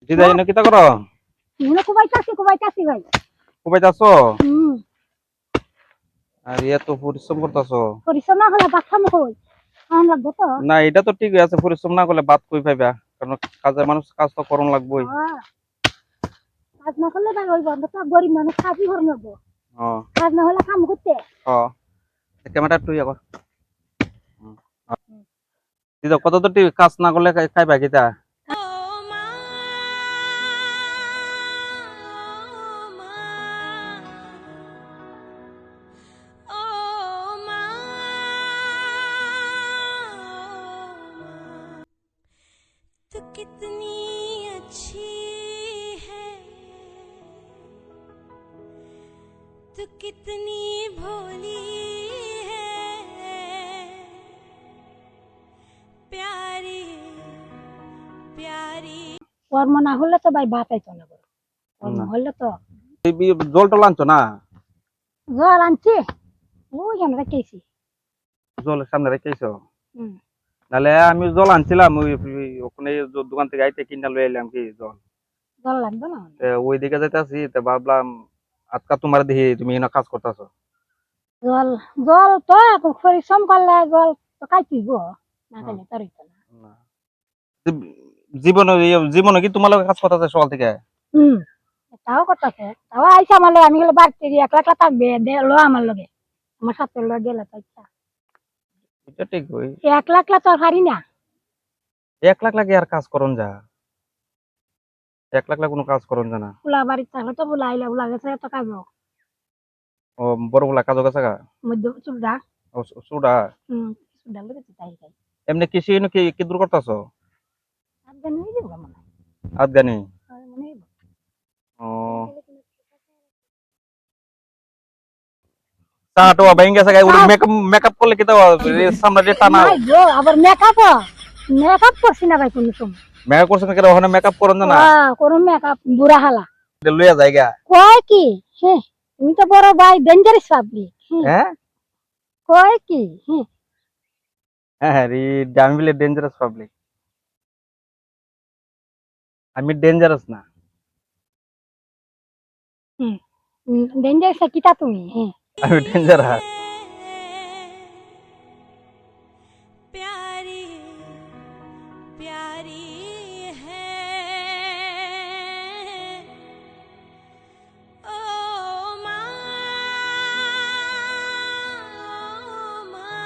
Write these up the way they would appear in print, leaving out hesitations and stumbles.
দিদাই না কিতা করো? মনে কুবাইতাছি ভাই। কুবাইতাছো? আর এত পরিশ্রম করতাছো? পরিশ্রম না হলে ভাত খামু কই? খাওয়ান লাগবে তো। না এটা তো ঠিক আছে, পরিশ্রম না করলে ভাত কই পাইবা? কারণ কাজের মানুষ কাজ তো করন লাগবেই। কাজ না করলে ভাই ওই বন্ধ তো গরিব মানুষ কাজই করে নেবো। কাজ না হলে খামু করতে। ক্যামেরা একটু ইয়ে কর। দিদা কত তো কাজ না করলে খাইবা কিতা? तू कितनी अच्छी है, तू कितनी भोली है, प्यारी प्यारी। কর্ম না হলে তো ভাই ভাত আইতো না গো। কর্ম হলে তো জল টল আনছো না? জল আনছি ওই কেন রেখেছি। জলের সামনে রেখেছো? নাহলে আমি জল আনছিলাম ওখানে দোকান থেকে আইতে কিনা লই এলাম কি জল। জল লাগবে না ওই দিকে যাইতেছি তো ভাবলাম আজকা তোমার দেখি তুমি এনে কাজ করতেছো। জল জল তো পরিশ্রম করলে জল তো খাইতেইব না খাইলে তো রইতো না। জীবনে জীবনে কি তোমার লগে কাজ করতেছে সকাল থেকে? তাও করতেছে তাও আইসা আমার লগে আমি গেলে বাড়িতে একলা একলা থাকবে লো আমার লগে আমার সাথে লগে গেলে তো ইচ্ছা এটা ঠিক ওই একলা একলা তো আর পারি না। 1 লাখ লাগে আর কাজ করন যা, 1 লাখ কোনো কাজ করন যা না। ফুলা বাড়িতে থাকলে তো ফুলা আইলে ফুলা গেছে তো খাইব। ও বড় গুলা কাজ গেছে গা? মধ্য চুড়া ও সুডা চুড়া লগে তাই খাই। এমনি কৃষি কি দূর করতেছো? আফগানি হয়ে যাবো মনে হয়। আফগানি? মনে হইব। ও টাটো বাইং গেছে গায় ওরে মেকআপ করলে কি তো সামনে যে টানা নাই গো আবার মেকআপ মেকআপ করছি না ভাই কোনো সময়। মেকআপ করছ না কেন ওখানে মেকআপ করন না? কোন মেকআপ বুড়া হালা লইয়া জায়গা কয় কি হ্যাঁ তুমি তো বড় ভাই ডেঞ্জারাস পাবলিক হ্যাঁ কয় কি হ্যাঁ হ্যাঁ রে আমি বলে ডেঞ্জারাস পাবলিক, আমি ডেঞ্জারাস না। ডেঞ্জারাস কিতা তুমি হ্যাঁ আমি ডেঞ্জারাস। प्यारी प्यारी है ओ माँ ओ माँ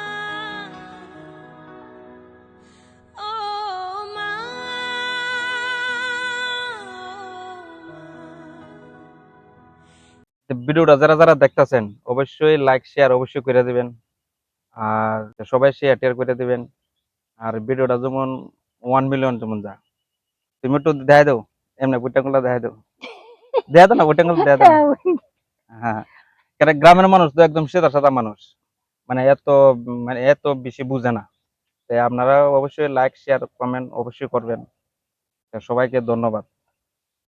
ভিডিওটা যারা যারা দেখতেছেন অবশ্যই লাইক শেয়ার অবশ্যই করে দিবেন, আর সবাই শেয়ার করে দিবেন। আর ভিডিওটা যেমন 1 মিলিয়ন যেমন যা, তুমি একটু দেখাই দাও, এমনি বুটাঙ্গুলা দেখাই দাও, দেখাই দাও না বুটাঙ্গুলা দেখাই দাও। হ্যাঁ কারণ গ্রামের মানুষ তো একদম সাদা সাদা মানুষ, মানে এত বেশি বুঝে না। তাই আপনারা অবশ্যই লাইক শেয়ার কমেন্ট অবশ্যই করবেন। সবাইকে ধন্যবাদ।